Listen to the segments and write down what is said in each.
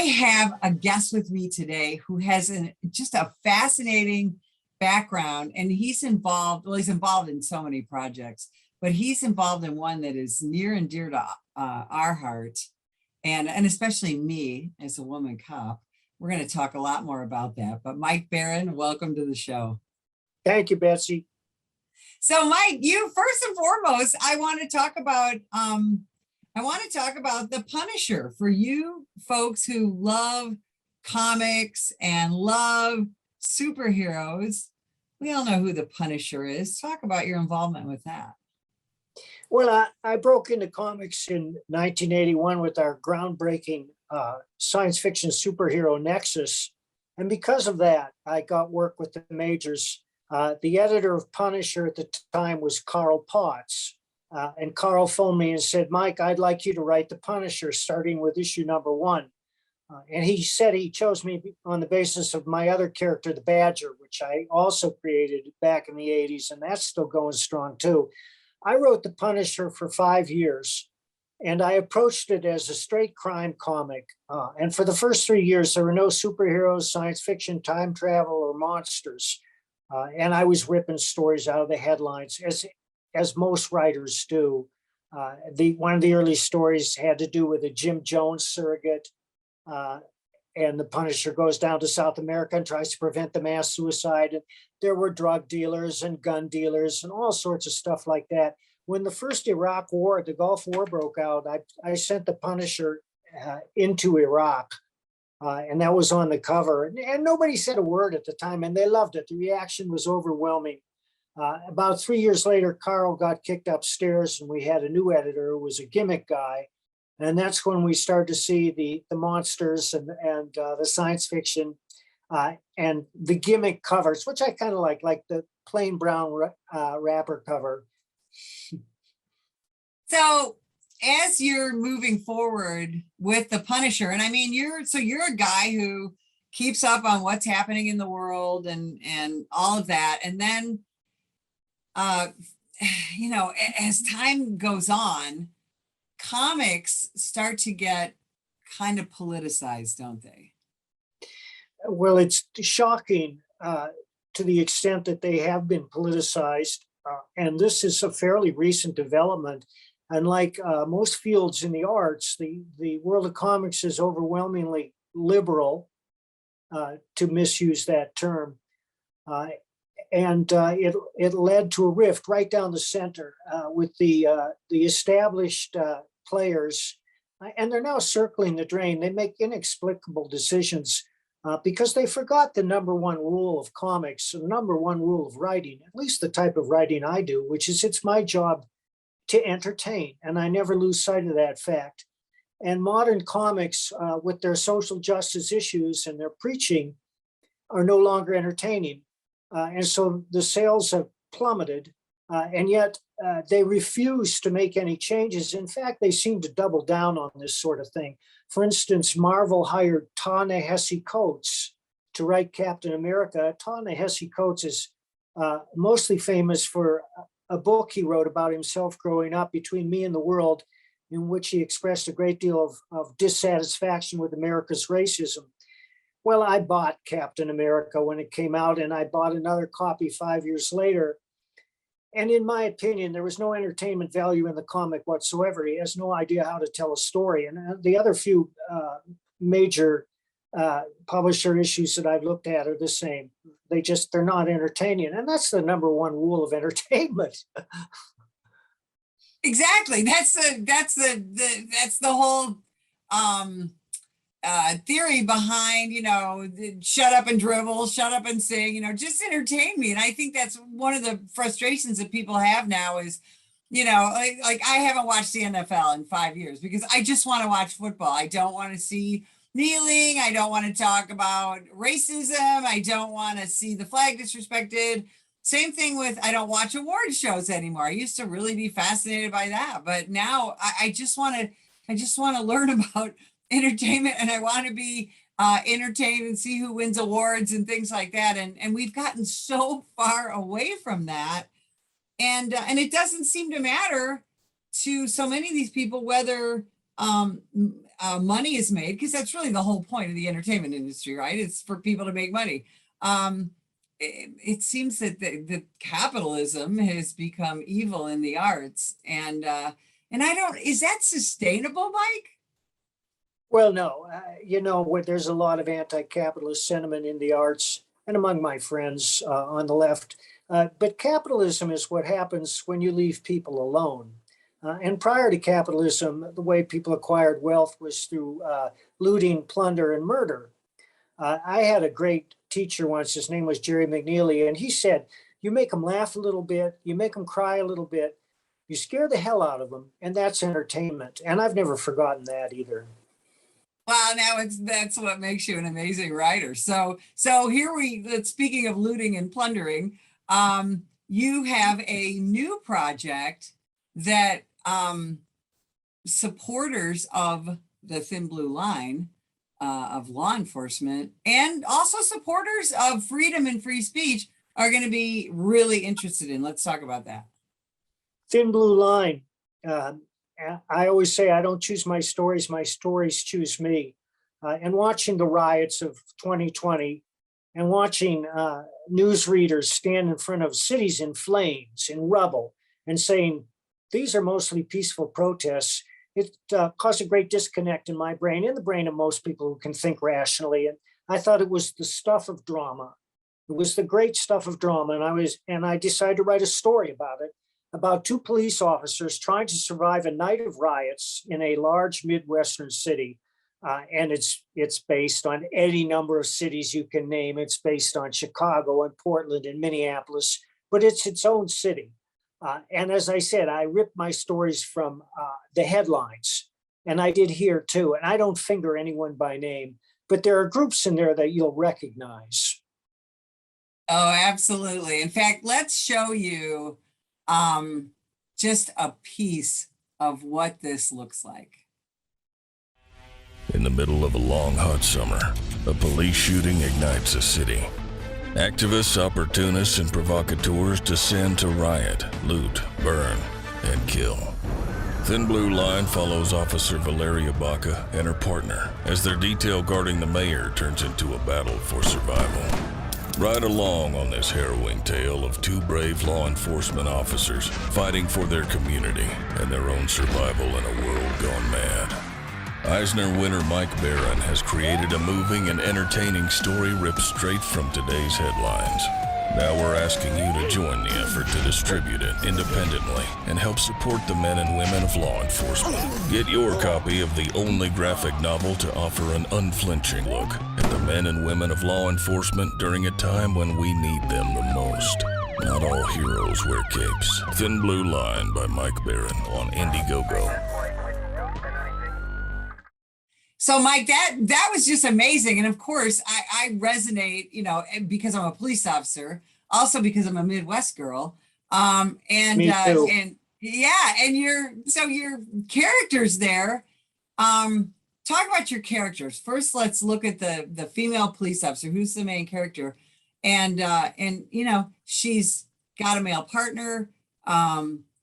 have a guest with me today who has just a fascinating background, and he's involved, well, he's involved in so many projects, but he's involved in one that is near and dear to our heart, and especially me as a woman cop. We're going to talk a lot more about that. But Mike Barron, welcome to the show. Thank you, Betsy. So Mike, you first and foremost, I want to talk about The Punisher. For you folks who love comics and love superheroes, we all know who The Punisher is. Talk about your involvement with that. Well, I broke into comics in 1981 with our groundbreaking science fiction superhero Nexus. And because of that, I got work with the majors. The editor of Punisher at the time was Carl Potts. And Carl phoned me and said, Mike, I'd like you to write The Punisher, starting with issue #1. And he said he chose me on the basis of my other character, the Badger, which I also created back in the 80s, and that's still going strong too. I wrote The Punisher for 5 years, and I approached it as a straight crime comic. And for the first 3 years, there were no superheroes, science fiction, time travel, or monsters. And I was ripping stories out of the headlines, as most writers do. One of the early stories had to do with a Jim Jones surrogate, and the Punisher goes down to South America and tries to prevent the mass suicide. And there were drug dealers and gun dealers and all sorts of stuff like that. When the first Iraq War, the Gulf War broke out, I sent the Punisher into Iraq, and that was on the cover. And nobody said a word at the time, and they loved it. The reaction was overwhelming. About 3 years later, Carl got kicked upstairs, and we had a new editor who was a gimmick guy. And that's when we started to see the monsters and the science fiction and the gimmick covers, which I kind of like the plain brown wrapper cover. So as you're moving forward with The Punisher, and I mean, you're a guy who keeps up on what's happening in the world and all of that. And then, as time goes on, comics start to get kind of politicized, don't they? Well, it's shocking to the extent that they have been politicized. And this is a fairly recent development. And like most fields in the arts, the world of comics is overwhelmingly liberal, to misuse that term. And it led to a rift right down the center with the established players, and they're now circling the drain. They make inexplicable decisions because they forgot the #1 rule of comics, the #1 rule of writing, at least the type of writing I do, which is it's my job to entertain, and I never lose sight of that fact. And modern comics, with their social justice issues and their preaching, are no longer entertaining. And so the sales have plummeted, and yet they refuse to make any changes. In fact, they seem to double down on this sort of thing. For instance, Marvel hired Ta-Nehisi Coates to write Captain America. Ta-Nehisi Coates is mostly famous for a book he wrote about himself growing up, Between Me and the World, in which he expressed a great deal of dissatisfaction with America's racism. Well, I bought Captain America when it came out, and I bought another copy 5 years later. And in my opinion, there was no entertainment value in the comic whatsoever. He has no idea how to tell a story. And the other few major publisher issues that I've looked at are the same. They're not entertaining. And that's the #1 rule of entertainment. Exactly. That's the whole theory behind, shut up and dribble, shut up and sing, just entertain me. And I think that's one of the frustrations that people have now is, like I haven't watched the NFL in 5 years because I just want to watch football. I don't want to see kneeling. I don't want to talk about racism. I don't want to see the flag disrespected. Same thing with, I don't watch award shows anymore. I used to really be fascinated by that, but now I just want to learn about entertainment, and I want to be entertained and see who wins awards and things like that. And we've gotten so far away from that, and it doesn't seem to matter to so many of these people whether money is made, because that's really the whole point of the entertainment industry, right? It's for people to make money. It seems that the capitalism has become evil in the arts, and I don't, is that sustainable, Mike? Well, no, there's a lot of anti-capitalist sentiment in the arts and among my friends on the left. But capitalism is what happens when you leave people alone. And prior to capitalism, the way people acquired wealth was through looting, plunder, and murder. I had a great teacher once, his name was Jerry McNeely, and he said, you make them laugh a little bit, you make them cry a little bit, you scare the hell out of them, and that's entertainment. And I've never forgotten that either. Well, now that's what makes you an amazing writer. So here speaking of looting and plundering, you have a new project that supporters of the Thin Blue Line of law enforcement, and also supporters of freedom and free speech, are going to be really interested in. Let's talk about that. Thin Blue Line. I always say I don't choose my stories choose me. And watching the riots of 2020 and watching newsreaders stand in front of cities in flames, in rubble, and saying, these are mostly peaceful protests, it caused a great disconnect in my brain, in the brain of most people who can think rationally. And I thought it was the stuff of drama. It was the great stuff of drama. And I decided to write a story about it, about two police officers trying to survive a night of riots in a large Midwestern city. And it's based on any number of cities you can name. It's based on Chicago and Portland and Minneapolis, but it's its own city. And as I said, I ripped my stories from the headlines, and I did here too. And I don't finger anyone by name, but there are groups in there that you'll recognize. Oh, absolutely. In fact, let's show you just a piece of what this looks like. In the middle of a long, hot summer, a police shooting ignites a city. Activists, opportunists, and provocateurs descend to riot, loot, burn, and kill. Thin Blue Line follows Officer Valeria Baca and her partner as their detail guarding the mayor turns into a battle for survival. Ride along on this harrowing tale of two brave law enforcement officers fighting for their community and their own survival in a world gone mad. Eisner winner Mike Barron has created a moving and entertaining story ripped straight from today's headlines. Now we're asking you to join the effort to distribute it independently and help support the men and women of law enforcement. Get your copy of the only graphic novel to offer an unflinching look at the men and women of law enforcement during a time when we need them the most. Not all heroes wear capes. Thin Blue Line by Mike Barron on Indiegogo. So Mike, that was just amazing. And of course, I resonate, because I'm a police officer, also because I'm a Midwest girl. Me too. And yeah, and your characters there. Talk about your characters. First, let's look at the female police officer, who's the main character. And she's got a male partner.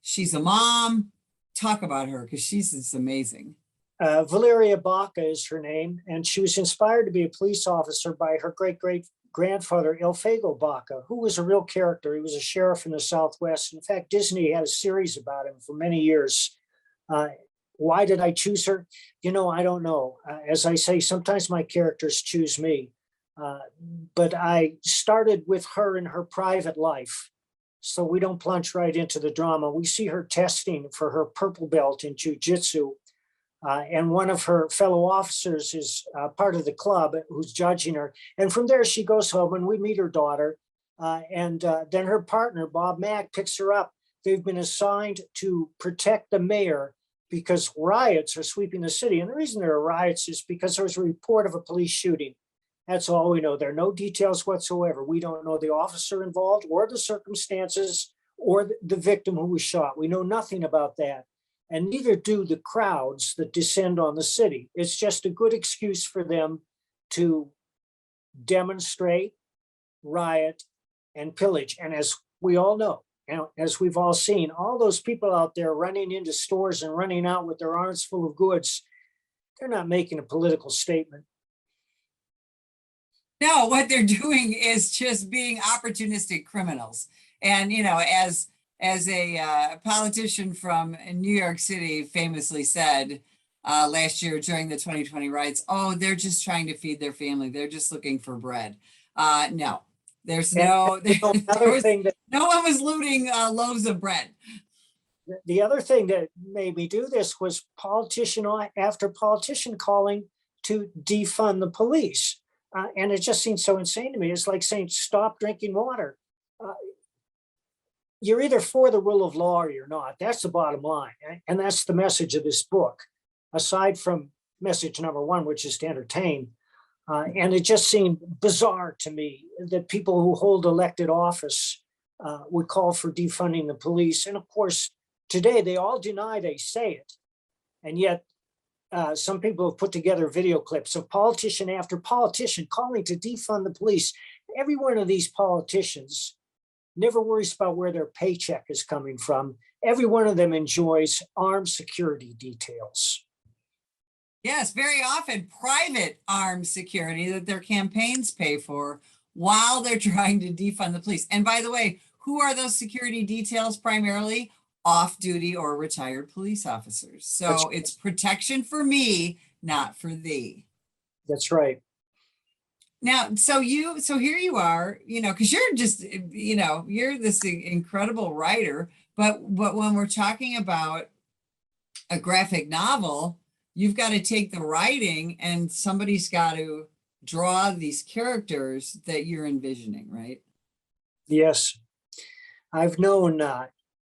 She's a mom. Talk about her, because she's just amazing. Valeria Baca is her name, and she was inspired to be a police officer by her great-great-grandfather, Elfego Baca, who was a real character. He was a sheriff in the Southwest. In fact, Disney had a series about him for many years. Why did I choose her? I don't know. As I say, sometimes my characters choose me. But I started with her in her private life, so we don't plunge right into the drama. We see her testing for her purple belt in jiu-jitsu. And one of her fellow officers is part of the club who's judging her. And from there, she goes home and we meet her daughter. And then her partner, Bob Mack, picks her up. They've been assigned to protect the mayor because riots are sweeping the city. And the reason there are riots is because there was a report of a police shooting. That's all we know. There are no details whatsoever. We don't know the officer involved or the circumstances or the victim who was shot. We know nothing about that. And neither do the crowds that descend on the city. It's just a good excuse for them to demonstrate, riot, and pillage. And as we all know, as we've all seen, all those people out there running into stores and running out with their arms full of goods, they're not making a political statement. No, what they're doing is just being opportunistic criminals. And, as a politician from New York City famously said last year during the 2020 riots, oh, they're just trying to feed their family. They're just looking for bread. No, there's no, Another thing that no one was looting loaves of bread. the other thing that made me do this was politician after politician calling to defund the police. And it just seems so insane to me. It's like saying, stop drinking water. You're either for the rule of law or you're not. That's the bottom line. And that's the message of this book, aside from message number one, which is to entertain. And it just seemed bizarre to me that people who hold elected office would call for defunding the police. And of course, today they all deny they say it. And yet some people have put together video clips of politician after politician calling to defund the police. Every one of these politicians never worries about where their paycheck is coming from. Every one of them enjoys armed security details. Yes, very often private armed security that their campaigns pay for while they're trying to defund the police. And by the way, who are those security details primarily? Off-duty or retired police officers. So it's protection for me, not for thee. That's right. Now, so here you are, because you're just, you're this incredible writer, but when we're talking about a graphic novel, you've got to take the writing and somebody's got to draw these characters that you're envisioning, right? Yes. I've known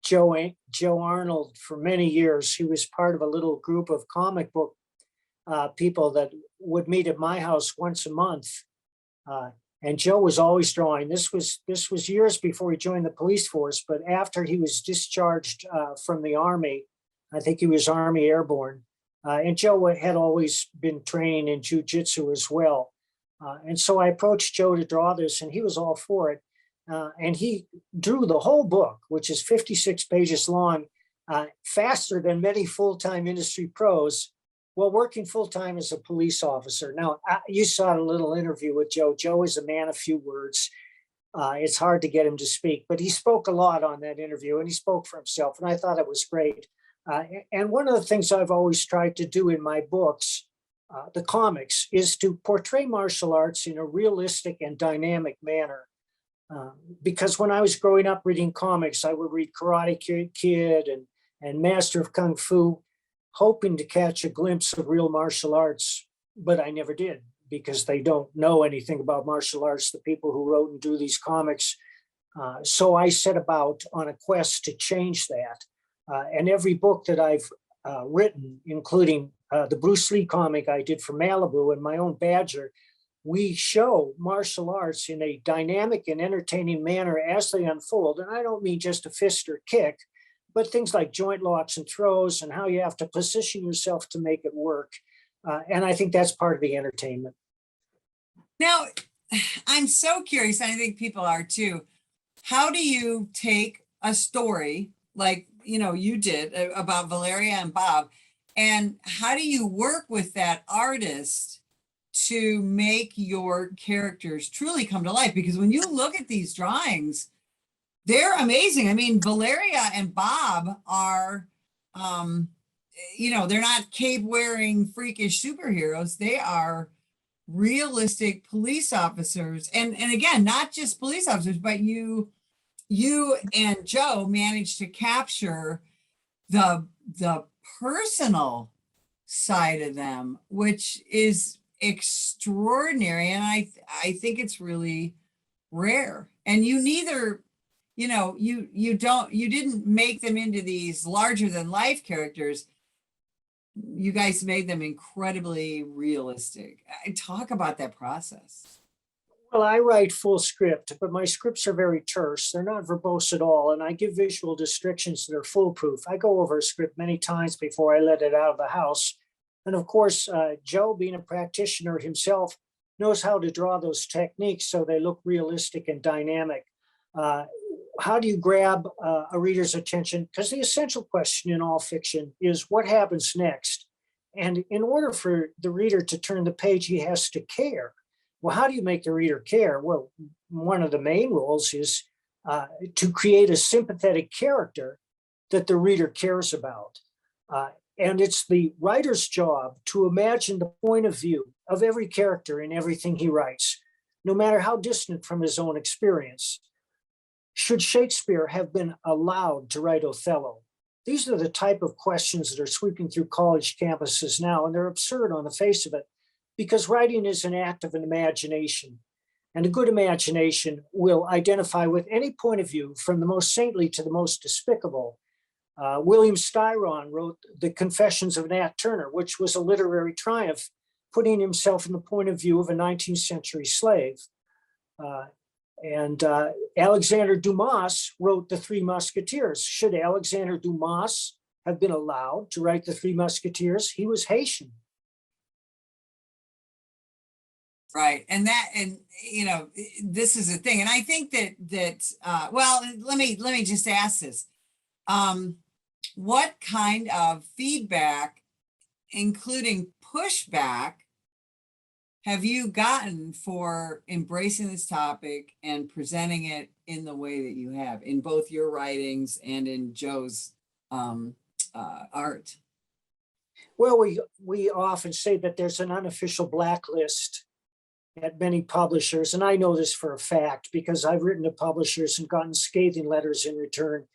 Joe Arnold for many years. He was part of a little group of comic book people that would meet at my house once a month. And Joe was always drawing. This was years before he joined the police force, but after he was discharged from the Army, I think he was Army Airborne. And Joe had always been training in jiu-jitsu as well. And so I approached Joe to draw this, and he was all for it. And he drew the whole book, which is 56 pages long, faster than many full-time industry pros, while working full-time as a police officer. Now, you saw a little interview with Joe. Joe is a man of few words. It's hard to get him to speak, but he spoke a lot on that interview, and he spoke for himself, and I thought it was great. And one of the things I've always tried to do in my books, the comics, is to portray martial arts in a realistic and dynamic manner. Because when I was growing up reading comics, I would read Karate Kid and Master of Kung Fu, hoping to catch a glimpse of real martial arts, but I never did, because they don't know anything about martial arts, the people who wrote and drew these comics. So I set about on a quest to change that. And every book that I've written, including the Bruce Lee comic I did for Malibu and my own Badger, we show martial arts in a dynamic and entertaining manner as they unfold. And I don't mean just a fist or kick, but things like joint locks and throws and how you have to position yourself to make it work. And I think that's part of the entertainment. Now, I'm so curious, and I think people are too. How do you take a story like, you did about Valeria and Bob, and how do you work with that artist to make your characters truly come to life? Because when you look at these drawings, they're amazing. I mean, Valeria and Bob are, they're not cape-wearing freakish superheroes. They are realistic police officers. And again, not just police officers, but you and Joe managed to capture the personal side of them, which is extraordinary. And I think it's really rare. And you neither, you didn't make them into these larger than life characters. You guys made them incredibly realistic. Talk about that process. Well, I write full script, but my scripts are very terse. They're not verbose at all. And I give visual descriptions that are foolproof. I go over a script many times before I let it out of the house. And of course, Joe, being a practitioner himself, knows how to draw those techniques so they look realistic and dynamic. How do you grab a reader's attention? Because the essential question in all fiction is what happens next? And in order for the reader to turn the page, he has to care. Well, how do you make the reader care? Well, one of the main rules is to create a sympathetic character that the reader cares about. And it's the writer's job to imagine the point of view of every character in everything he writes, no matter how distant from his own experience. Should Shakespeare have been allowed to write Othello? These are the type of questions that are sweeping through college campuses now, and they're absurd on the face of it, because writing is an act of an imagination. And a good imagination will identify with any point of view, from the most saintly to the most despicable. William Styron wrote the Confessions of Nat Turner, which was a literary triumph, putting himself in the point of view of a 19th century slave. And Alexander Dumas wrote The Three Musketeers. Should Alexander Dumas have been allowed to write The Three Musketeers? He was Haitian. Right. And you know, this is a thing. And I think well, let me just ask this. What kind of feedback, including pushback, have you gotten for embracing this topic and presenting it in the way that you have in both your writings and in Joe's art? Well, we often say that there's an unofficial blacklist at many publishers, and I know this for a fact because I've written to publishers and gotten scathing letters in return.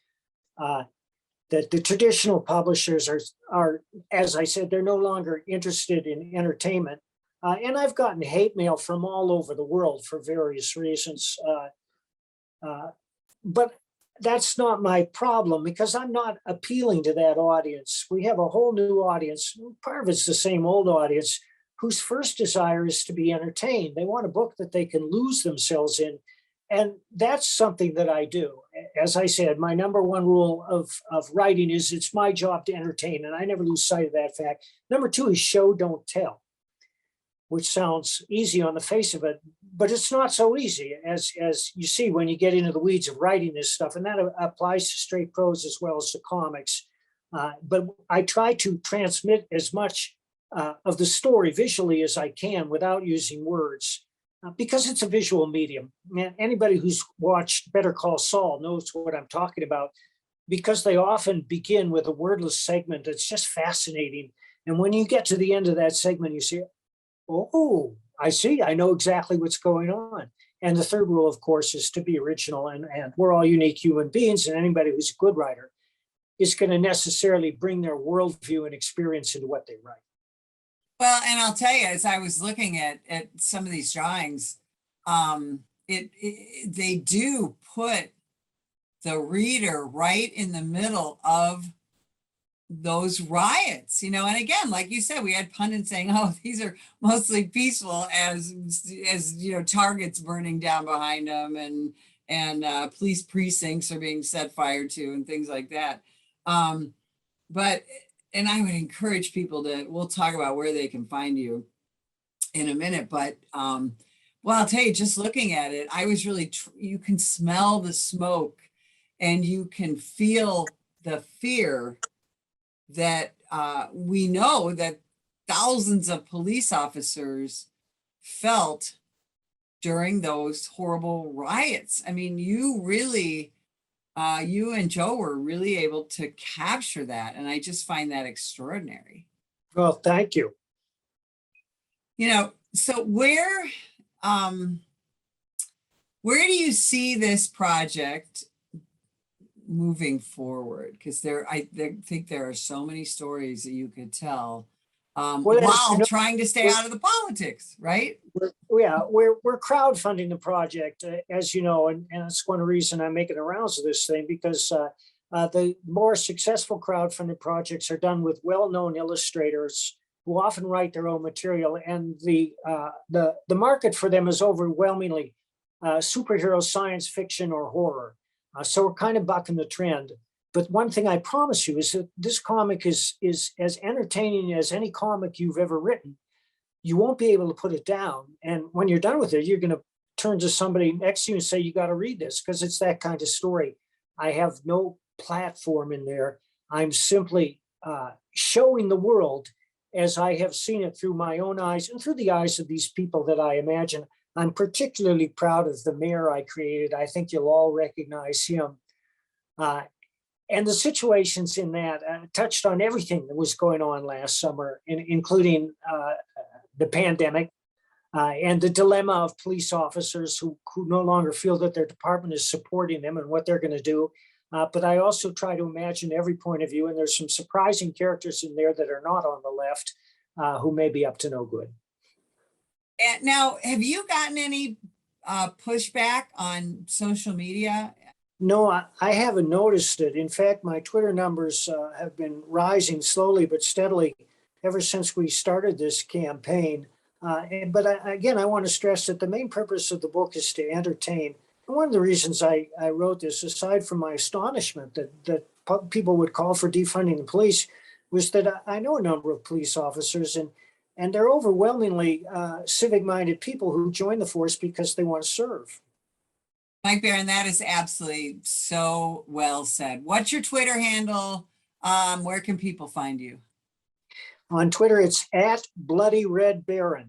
That the traditional publishers are, as I said, they're no longer interested in entertainment. And I've gotten hate mail from all over the world for various reasons. But that's not my problem, because I'm not appealing to that audience. We have a whole new audience. Part of it's the same old audience whose first desire is to be entertained. They want a book that they can lose themselves in. And that's something that I do. As I said, my number one rule of writing is it's my job to entertain, and I never lose sight of that fact. Number two is show, don't tell, which sounds easy on the face of it, but it's not so easy, as you see when you get into the weeds of writing this stuff, and that applies to straight prose as well as to comics. But I try to transmit as much of the story visually as I can without using words. Because it's a visual medium. Man, anybody who's watched Better Call Saul knows what I'm talking about, because they often begin with a wordless segment that's just fascinating. And when you get to the end of that segment, you say, oh, I see, I know exactly what's going on. And the third rule, of course, is to be original. And we're all unique human beings, and anybody who's a good writer is going to necessarily bring their worldview and experience into what they write. Well, and I'll tell you, as I was looking at some of these drawings, they do put the reader right in the middle of those riots, you know. And again, like you said, we had pundits saying, "Oh, these are mostly peaceful," as you know, targets burning down behind them, and police precincts are being set fire to, and things like that. But and I would encourage people we'll talk about where they can find you in a minute, but well, I'll tell you, just looking at it, I was really, you can smell the smoke and you can feel the fear that we know that thousands of police officers felt during those horrible riots. I mean, you really, you and Joe were really able to capture that. And I just find that extraordinary. Well, thank you. You know, so where do you see this project moving forward? Because I think there are so many stories that you could tell while trying to stay out of the politics, right? We're crowdfunding the project, as you know, and that's one reason I'm making the rounds of this thing, because the more successful crowdfunded projects are done with well-known illustrators who often write their own material, and the market for them is overwhelmingly superhero, science fiction, or horror. So we're kind of bucking the trend. But one thing I promise you is that this comic is as entertaining as any comic you've ever written. You won't be able to put it down. And when you're done with it, you're going to turn to somebody next to you and say, you got to read this, because it's that kind of story. I have no platform in there. I'm simply showing the world as I have seen it through my own eyes and through the eyes of these people that I imagine. I'm particularly proud of the mayor I created. I think you'll all recognize him. And the situations in that touched on everything that was going on last summer, including the pandemic and the dilemma of police officers who no longer feel that their department is supporting them and what they're going to do. But I also try to imagine every point of view, and there's some surprising characters in there that are not on the left who may be up to no good. And now, have you gotten any pushback on social media? No, I haven't noticed it. In fact, my Twitter numbers have been rising slowly but steadily ever since we started this campaign. But again, I want to stress that the main purpose of the book is to entertain. And one of the reasons I wrote this, aside from my astonishment that people would call for defunding the police, was that I know a number of police officers, and they're overwhelmingly civic-minded people who join the force because they want to serve. Mike Barron, that is absolutely so well said. What's your Twitter handle? Where can people find you? On Twitter, it's @BloodyRedBaron.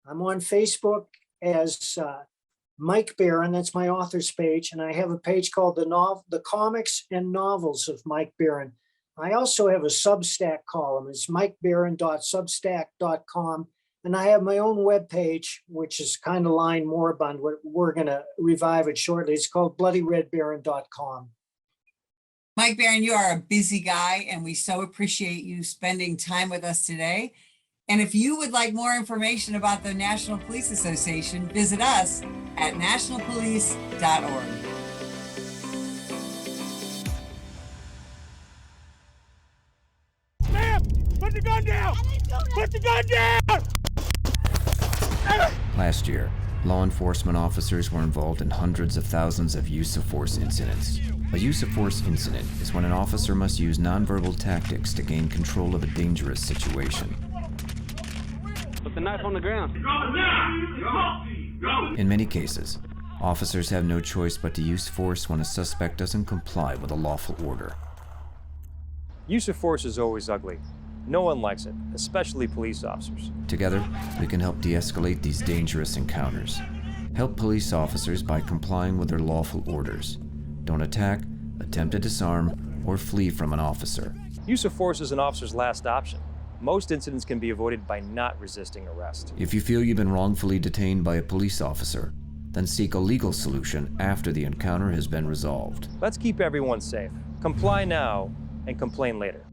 I'm on Facebook as Mike Barron. That's my author's page. And I have a page called the Comics and Novels of Mike Barron. I also have a Substack column. It's mikebarron.substack.com. And I have my own webpage, which is kind of lying moribund. We're going to revive it shortly. It's called bloodyredbaron.com. Mike Barron, you are a busy guy, and we so appreciate you spending time with us today. And if you would like more information about the National Police Association, visit us at nationalpolice.org. Ma'am, put the gun down! Put the gun down! Last year, law enforcement officers were involved in hundreds of thousands of use of force incidents. A use of force incident is when an officer must use nonverbal tactics to gain control of a dangerous situation. Put the knife on the ground. In many cases, officers have no choice but to use force when a suspect doesn't comply with a lawful order. Use of force is always ugly. No one likes it, especially police officers. Together, we can help de-escalate these dangerous encounters. Help police officers by complying with their lawful orders. Don't attack, attempt to disarm, or flee from an officer. Use of force is an officer's last option. Most incidents can be avoided by not resisting arrest. If you feel you've been wrongfully detained by a police officer, then seek a legal solution after the encounter has been resolved. Let's keep everyone safe. Comply now and complain later.